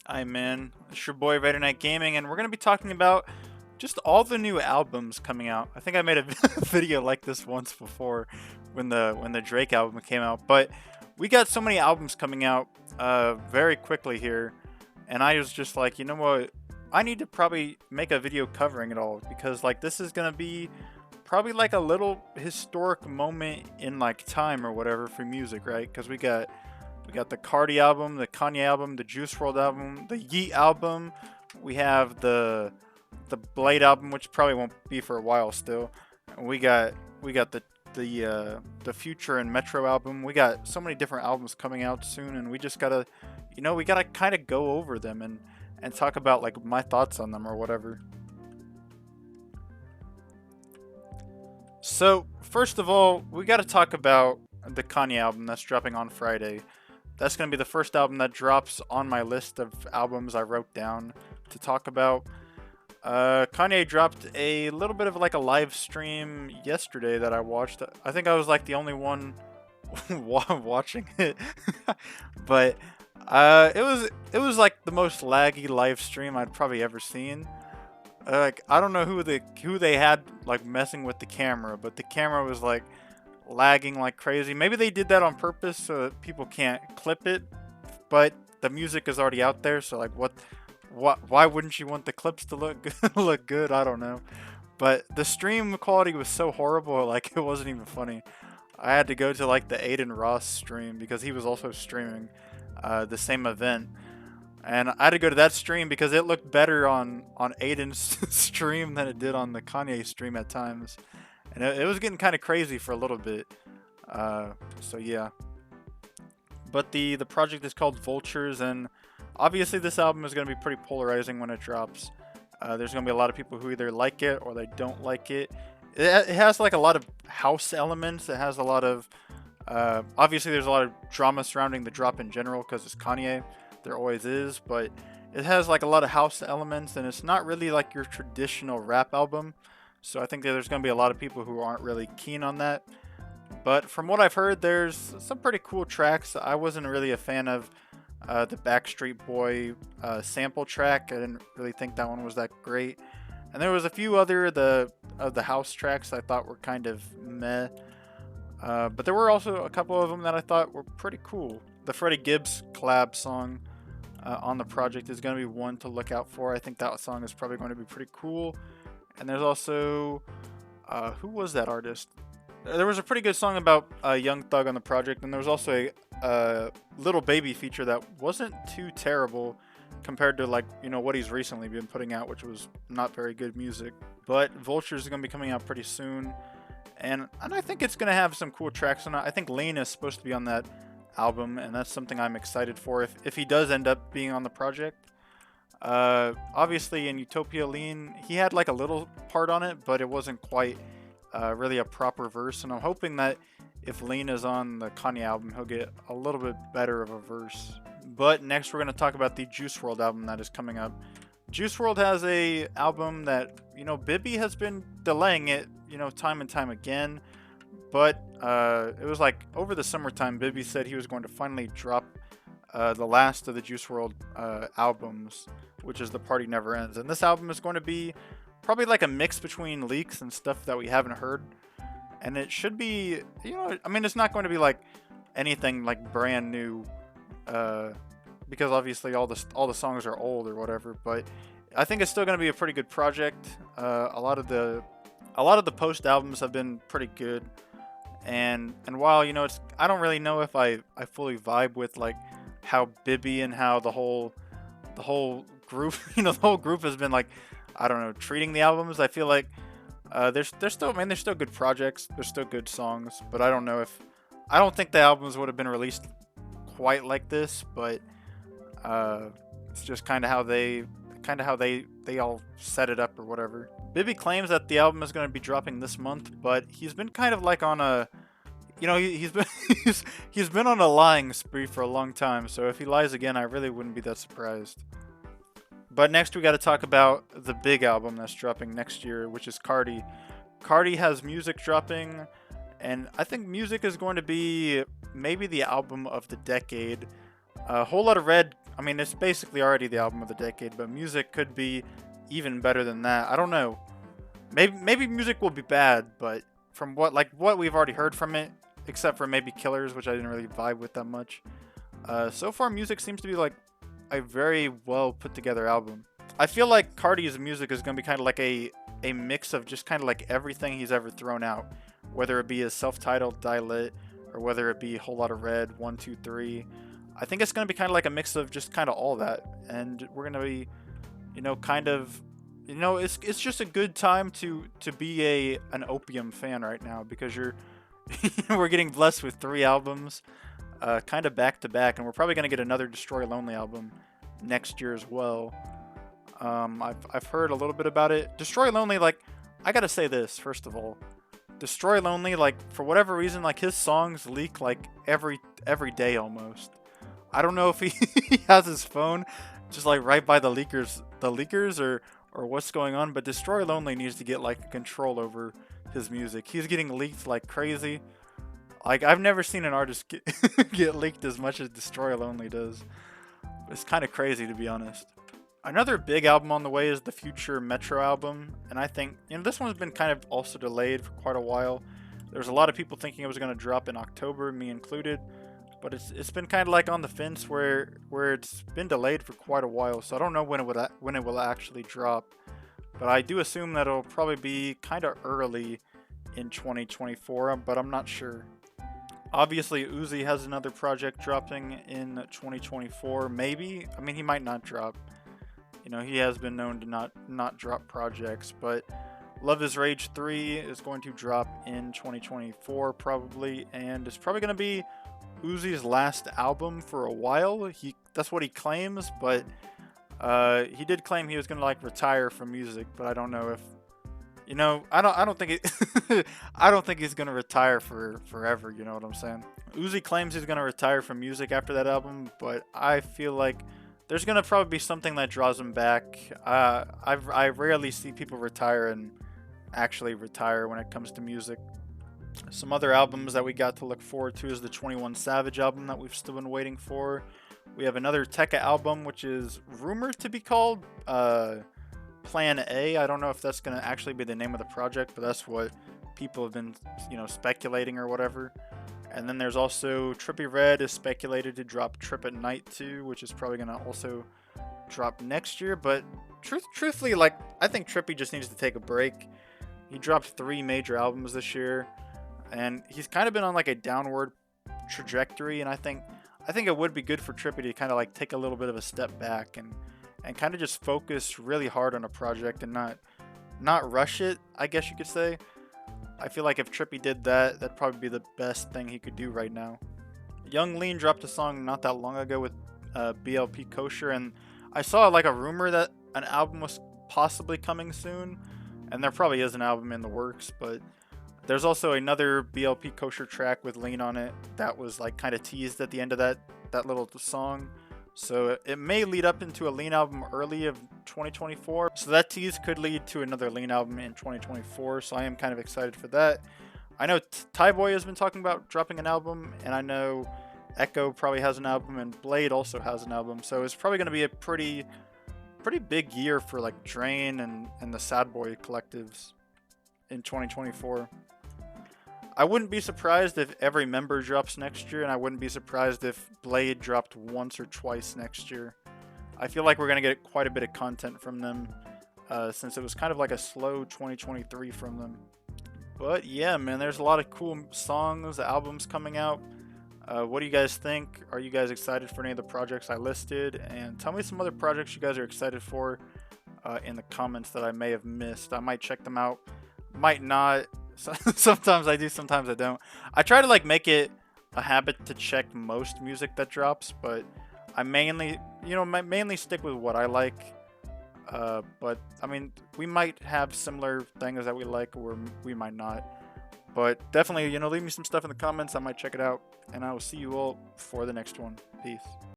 Hi, man. It's your boy Ready Night Gaming, and we're gonna be talking about just all the new albums coming out. I think I made a video like this once before when the Drake album came out, but we got so many albums coming out very quickly here, and I was just like, you know what? I need to probably make a video covering it all because like this is gonna be probably like a little historic moment in like time or whatever for music, right? Because we got the Cardi album, the Kanye album, the Juice WRLD album, the Yeet album. We have the Blade album, which probably won't be for a while still. And we got the Future and Metro album. We got so many different albums coming out soon, and we just gotta, we gotta kind of go over them and talk about like my thoughts on them or whatever. So first of all, we gotta talk about the Kanye album that's dropping on Friday. That's going to be the first album that drops on my list of albums I wrote down to talk about. Kanye dropped a little bit of like a live stream yesterday that I watched. I think I was like the only one watching it, but it was like the most laggy live stream I'd probably ever seen. Like I don't know who they had like messing with the camera, but the camera was like lagging like crazy. Maybe they did that on purpose so that people can't clip it, but the music is already out there, so like what why wouldn't you want the clips to look good, look good? I don't know. But the stream quality was so horrible, like it wasn't even funny. I had to go to like the Aiden Ross stream because he was also streaming the same event. And I had to go to that stream because it looked better on Aiden's stream than it did on the Kanye stream at times, and it was getting kind of crazy for a little bit. So yeah, but the project is called Vultures, and obviously this album is going to be pretty polarizing when it drops. There's going to be a lot of people who either like it or they don't like it. It has like a lot of house elements. It has a lot of obviously there's a lot of drama surrounding the drop in general because it's Kanye. There always is, but it has like a lot of house elements, and it's not really like your traditional rap album. So I think that there's going to be a lot of people who aren't really keen on that. But from what I've heard, there's some pretty cool tracks. I wasn't really a fan of the Backstreet Boy sample track. I didn't really think that one was that great. And there was a few other the house tracks I thought were kind of meh. But there were also a couple of them that I thought were pretty cool. The Freddie Gibbs collab song on the project is going to be one to look out for. I think that song is probably going to be pretty cool. And there's also who was that artist? There was a pretty good song about Young Thug on the project, and there was also a Little Baby feature that wasn't too terrible compared to like what he's recently been putting out, which was not very good music. But Vultures is going to be coming out pretty soon, and I think it's going to have some cool tracks on it. I think Lane is supposed to be on that album, and that's something I'm excited for if he does end up being on the project. Obviously in Utopia Lean, he had like a little part on it, but it wasn't quite really a proper verse, and I'm hoping that if Lean is on the Kanye album, he'll get a little bit better of a verse. But next we're going to talk about the Juice WRLD album that is coming up. Juice WRLD has a album that, Bibby has been delaying it, time and time again. But it was like over the summertime, Bibby said he was going to finally drop the last of the Juice WRLD albums, which is The Party Never Ends. And this album is going to be probably like a mix between leaks and stuff that we haven't heard. And it should be, it's not going to be like anything like brand new, because obviously all the songs are old or whatever. But I think it's still going to be a pretty good project. A lot of the post albums have been pretty good. And while I don't really know if I fully vibe with like how Bibby and how the whole group the whole group has been like, I don't know, treating the albums. I feel like there's still they're still good projects, they're still good songs, but I don't think the albums would have been released quite like this. But it's just kind of how they all set it up or whatever. Bibby claims that the album is going to be dropping this month, but he's been kind of like on a, he's been he's been on a lying spree for a long time. So if he lies again, I really wouldn't be that surprised. But next we got to talk about the big album that's dropping next year, which is Cardi. Cardi has music dropping, and I think music is going to be maybe the album of the decade. A Whole Lot of Red I mean, it's basically already the album of the decade, but music could be even better than that. I don't know. Maybe music will be bad, but from what we've already heard from it, except for maybe Killers, which I didn't really vibe with that much. So far, music seems to be like a very well put together album. I feel like Cardi's music is gonna be kind of like a mix of just kind of like everything he's ever thrown out, whether it be his self-titled Die Lit or whether it be Whole Lot of Red, 1, 2, 3. I think it's gonna be kind of like a mix of just kind of all that, and we're gonna be, kind of, it's just a good time to be an Opium fan right now because we're getting blessed with 3 albums, kind of back to back, and we're probably gonna get another Destroy Lonely album next year as well. I've heard a little bit about it. Destroy Lonely, like, I gotta say this first of all. Destroy Lonely, like, for whatever reason, like, his songs leak like every day almost. I don't know if he he has his phone just like right by the leakers, or what's going on, but Destroy Lonely needs to get like control over his music. He's getting leaked like crazy. Like, I've never seen an artist get get leaked as much as Destroy Lonely does. It's kind of crazy, to be honest. Another big album on the way is the Future Metro album, and I think, this one's been kind of also delayed for quite a while. There's a lot of people thinking it was going to drop in October, me included, but it's been kind of like on the fence where it's been delayed for quite a while, so I don't know when it will actually drop, but I do assume that it'll probably be kind of early in 2024, but I'm not sure. Obviously, Uzi has another project dropping in 2024, maybe. I mean, he might not drop. He has been known to not drop projects, but Love is Rage 3 is going to drop in 2024 probably, and it's probably going to be Uzi's last album for a while. That's what he claims, but he did claim he was going to like retire from music, but I don't know if I don't think I don't think he's going to retire for forever, you know what I'm saying? Uzi claims he's going to retire from music after that album, but I feel like there's going to probably be something that draws him back. I rarely see people retire and actually retire when it comes to music. Some other albums that we got to look forward to is the 21 Savage album that we've still been waiting for. We have another Tekka album, which is rumored to be called Plan A. I don't know if that's going to actually be the name of the project, but that's what people have been, speculating or whatever. And then there's also Trippie Redd is speculated to drop Trip at Night 2, which is probably going to also drop next year. But truthfully, like, I think Trippie just needs to take a break. He dropped 3 major albums this year, and he's kind of been on like a downward trajectory. And I think it would be good for Trippie to kind of like take a little bit of a step back and kind of just focus really hard on a project and not rush it, I guess you could say. I feel like if Trippie did that, that'd probably be the best thing he could do right now. Young Lean dropped a song not that long ago with BLP Kosher, and I saw like a rumor that an album was possibly coming soon, and there probably is an album in the works, but there's also another BLP Kosher track with Lean on it that was like kind of teased at the end of that little song. So it may lead up into a Lean album early of 2024. So that tease could lead to another Lean album in 2024. So I am kind of excited for that. I know Tyboy has been talking about dropping an album, and I know Echo probably has an album, and Blade also has an album. So it's probably going to be a pretty big year for like Drain and the Sad Boy collectives in 2024. I wouldn't be surprised if every member drops next year, and I wouldn't be surprised if Blade dropped once or twice next year. I feel like we're going to get quite a bit of content from them, since it was kind of like a slow 2023 from them. But yeah, man, there's a lot of cool songs, albums coming out. What do you guys think? Are you guys excited for any of the projects I listed? And tell me some other projects you guys are excited for in the comments that I may have missed. I might check them out, might not. Sometimes I do, sometimes I don't. I try to like make it a habit to check most music that drops, but I mainly stick with what I like. But I mean, we might have similar things that we like, or we might not. But definitely, leave me some stuff in the comments. I might check it out, and I will see you all for the next one. Peace.